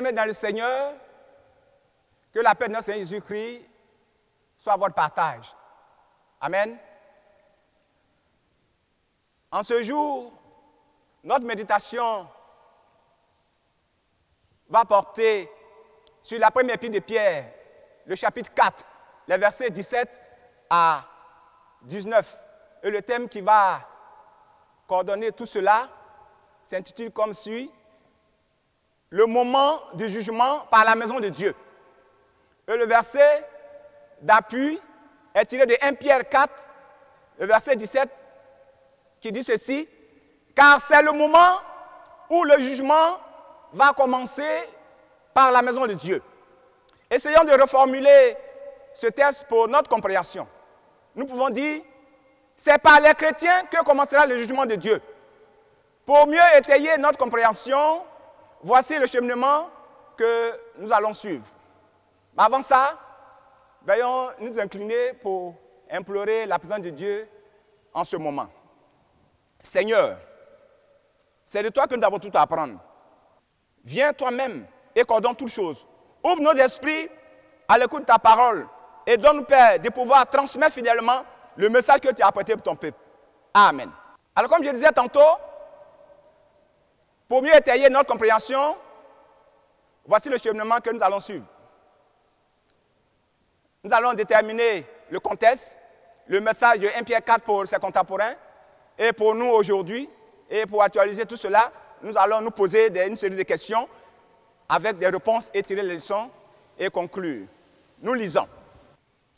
Bien-aimés dans le Seigneur, que la paix de notre Seigneur Jésus-Christ soit votre partage. Amen. En ce jour, notre méditation va porter sur la première épître de Pierre, le chapitre 4, les versets 17 à 19. Et le thème qui va coordonner tout cela s'intitule comme suit: le moment du jugement par la maison de Dieu. Et le verset d'appui est tiré de 1 Pierre 4, le verset 17, qui dit ceci: car c'est le moment où le jugement va commencer par la maison de Dieu. Essayons de reformuler ce texte pour notre compréhension. Nous pouvons dire: c'est par les chrétiens que commencera le jugement de Dieu. Pour mieux étayer notre compréhension, voici le cheminement que nous allons suivre. Mais avant ça, veuillons nous incliner pour implorer la présence de Dieu en ce moment. Seigneur, c'est de toi que nous avons tout à apprendre. Viens toi-même et coordonne toutes choses. Ouvre nos esprits à l'écoute de ta parole et donne-nous, Père, de pouvoir transmettre fidèlement le message que tu as apporté pour ton peuple. Amen. Alors, comme je disais tantôt, pour mieux étayer notre compréhension, voici le cheminement que nous allons suivre. Nous allons déterminer le contexte, le message de 1 Pierre 4 pour ses contemporains, et pour nous aujourd'hui, et pour actualiser tout cela, nous allons nous poser une série de questions avec des réponses et tirer les leçons et conclure. Nous lisons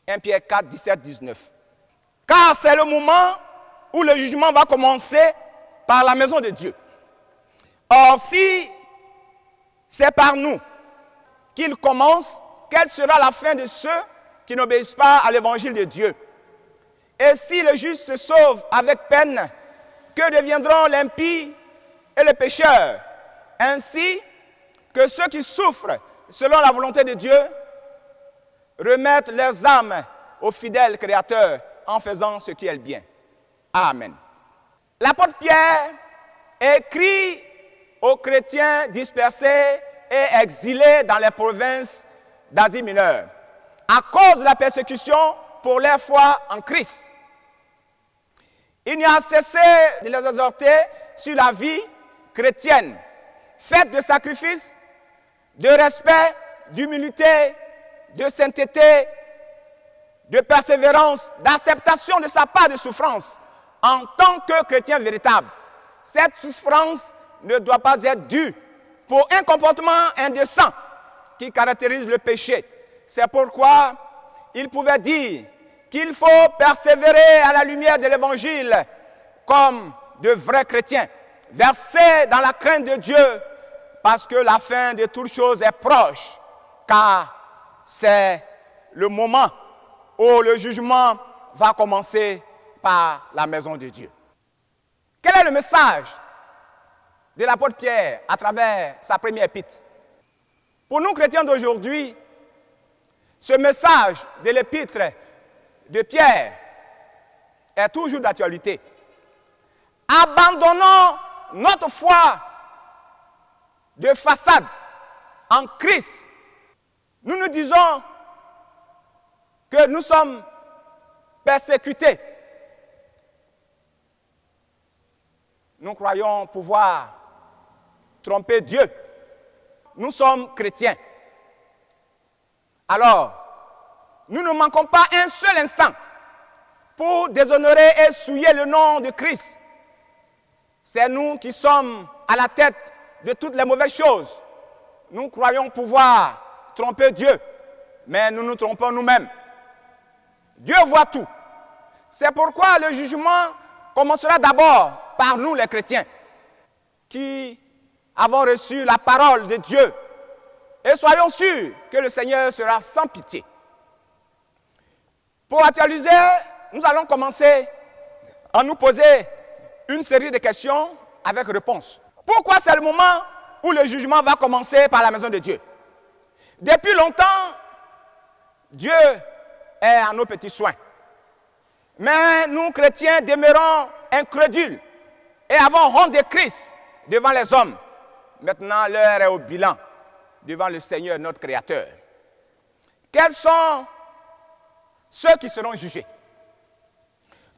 1 Pierre 4, 17, 19. Car c'est le moment où le jugement va commencer par la maison de Dieu. Or, si c'est par nous qu'il commence, quelle sera la fin de ceux qui n'obéissent pas à l'évangile de Dieu? Et si le juste se sauve avec peine, que deviendront l'impie et les pécheurs? Ainsi que ceux qui souffrent selon la volonté de Dieu remettent leurs âmes au fidèle Créateur en faisant ce qui est le bien. Amen. L'apôtre Pierre écrit aux chrétiens dispersés et exilés dans les provinces d'Asie mineure à cause de la persécution pour leur foi en Christ. Il n'y a cessé de les exhorter sur la vie chrétienne, faite de sacrifices, de respect, d'humilité, de sainteté, de persévérance, d'acceptation de sa part de souffrance en tant que chrétien véritable. Cette souffrance ne doit pas être due pour un comportement indécent qui caractérise le péché. C'est pourquoi il pouvait dire qu'il faut persévérer à la lumière de l'Évangile comme de vrais chrétiens, versés dans la crainte de Dieu, parce que la fin de toutes choses est proche, car c'est le moment où le jugement va commencer par la maison de Dieu. Quel est le message de l'apôtre Pierre à travers sa première épître? Pour nous chrétiens d'aujourd'hui, ce message de l'épître de Pierre est toujours d'actualité. Abandonnons notre foi de façade en Christ. Nous nous disons que nous sommes persécutés. Nous croyons pouvoir tromper Dieu. Nous sommes chrétiens. Alors, nous ne manquons pas un seul instant pour déshonorer et souiller le nom de Christ. C'est nous qui sommes à la tête de toutes les mauvaises choses. Nous croyons pouvoir tromper Dieu, mais nous nous trompons nous-mêmes. Dieu voit tout. C'est pourquoi le jugement commencera d'abord par nous les chrétiens, qui avons reçu la parole de Dieu. Et soyons sûrs que le Seigneur sera sans pitié. Pour actualiser, nous allons commencer à nous poser une série de questions avec réponse. Pourquoi c'est le moment où le jugement va commencer par la maison de Dieu? Depuis longtemps, Dieu est à nos petits soins. Mais nous, chrétiens, demeurons incrédules et avons honte de Christ devant les hommes. Maintenant, l'heure est au bilan. devant le Seigneur, notre Créateur. Quels sont ceux qui seront jugés?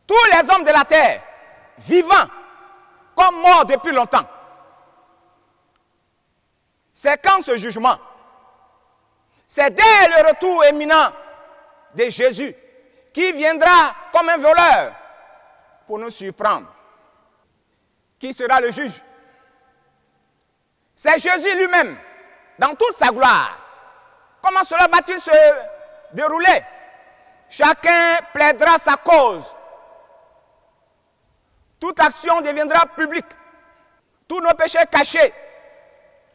Tous les hommes de la terre, vivants comme morts depuis longtemps. C'est quand ce jugement? C'est dès le retour imminent de Jésus, qui viendra comme un voleur pour nous surprendre. Qui sera le juge? C'est Jésus lui-même, dans toute sa gloire. Comment cela va-t-il se dérouler? Chacun plaidera sa cause. Toute action deviendra publique. Tous nos péchés cachés,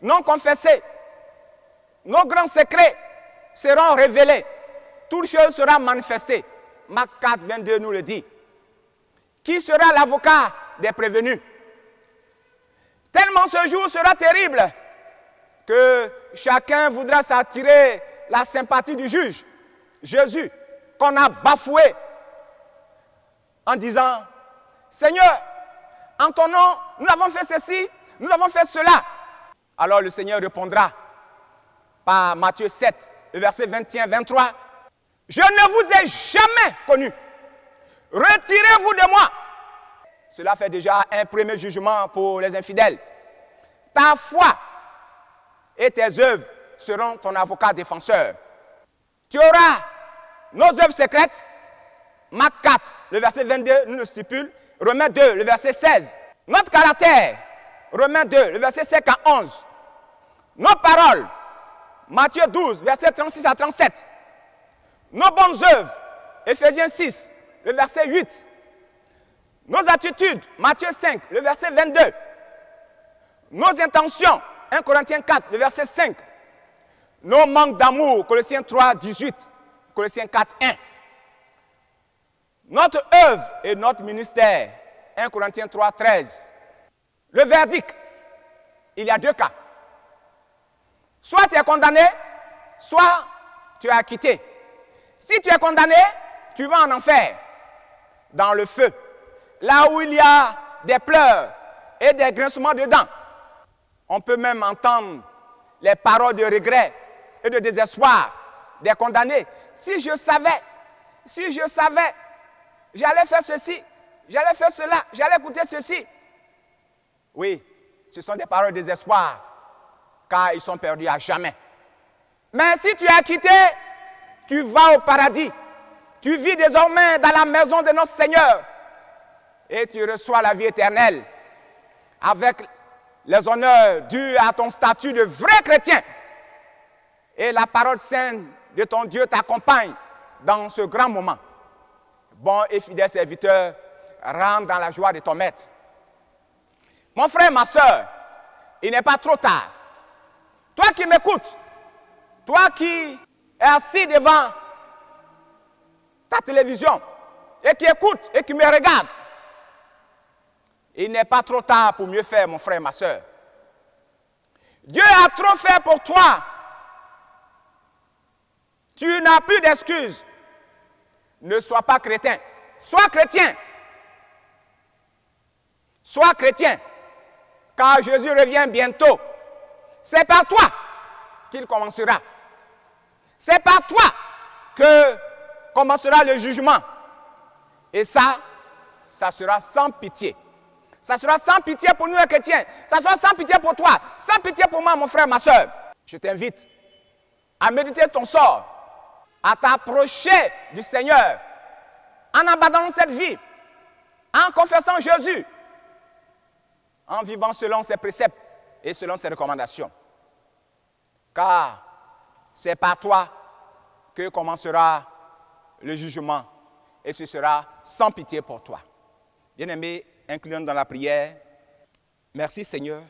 non confessés, nos grands secrets seront révélés. Toute chose sera manifestée. Marc 4, 22 nous le dit. Qui sera l'avocat des prévenus? Tellement ce jour sera terrible que chacun voudra s'attirer la sympathie du juge, Jésus, qu'on a bafoué en disant: Seigneur, en ton nom, nous avons fait ceci, nous avons fait cela. Alors le Seigneur répondra par Matthieu 7, le verset 21-23. Je ne vous ai jamais connu. Retirez-vous de moi. Cela fait déjà un premier jugement pour les infidèles. Ta foi et tes œuvres seront ton avocat défenseur. Tu auras nos œuvres secrètes. Marc 4, le verset 22, nous le stipule. Romains 2, le verset 16. Notre caractère. Romains 2, le verset 5 à 11. Nos paroles. Matthieu 12, verset 36 à 37. Nos bonnes œuvres. Éphésiens 6, le verset 8. Nos attitudes. Matthieu 5, le verset 22. Nos intentions. 1 Corinthiens 4, le verset 5. Nos manques d'amour. Colossiens 3, 18. Colossiens 4, 1. Notre œuvre et notre ministère. 1 Corinthiens 3, 13. Le verdict. Il y a deux cas. Soit tu es condamné, soit tu es acquitté. Si tu es condamné, tu vas en enfer, dans le feu, là où il y a des pleurs et des grincements de dents. On peut même entendre les paroles de regret et de désespoir des condamnés. Si je savais, j'allais faire ceci, j'allais faire cela, j'allais goûter ceci. Oui, ce sont des paroles de désespoir, car ils sont perdus à jamais. Mais si tu es acquitté, tu vas au paradis. Tu vis désormais dans la maison de notre Seigneur et tu reçois la vie éternelle avec les honneurs dus à ton statut de vrai chrétien. Et la parole sainte de ton Dieu t'accompagne dans ce grand moment. Bon et fidèle serviteur, rentre dans la joie de ton maître. Mon frère, ma soeur, il n'est pas trop tard. Toi qui m'écoutes, toi qui es assis devant ta télévision et qui écoute et qui me regarde, il n'est pas trop tard pour mieux faire, mon frère, ma soeur. Dieu a trop fait pour toi. Tu n'as plus d'excuses. Ne sois pas chrétien. Sois chrétien. Sois chrétien. Car Jésus revient bientôt. C'est par toi qu'il commencera. C'est par toi que commencera le jugement. Et ça sera sans pitié. Ça sera sans pitié pour nous les chrétiens. Ça sera sans pitié pour toi. Sans pitié pour moi, mon frère, ma soeur. Je t'invite à méditer ton sort, à t'approcher du Seigneur, en abandonnant cette vie, en confessant Jésus, en vivant selon ses préceptes et selon ses recommandations. Car c'est par toi que commencera le jugement et ce sera sans pitié pour toi. Bien-aimés, inclinons dans la prière. Merci Seigneur.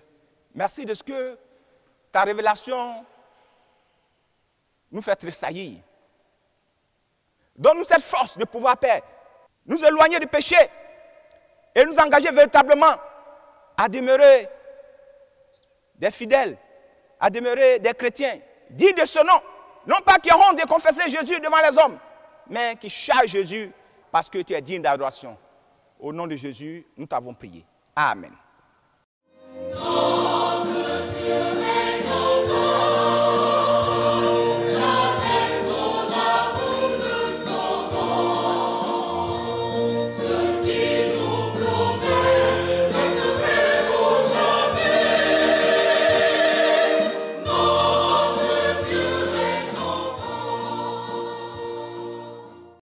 Merci de ce que ta révélation nous fait tressaillir. Donne-nous cette force de pouvoir, Père, nous éloigner du péché et nous engager véritablement à demeurer des fidèles, à demeurer des chrétiens, dignes de ce nom. Non pas qui auront de confesser Jésus devant les hommes, mais qui chargent Jésus parce que tu es digne d'adoration. Au nom de Jésus, nous t'avons prié. Amen.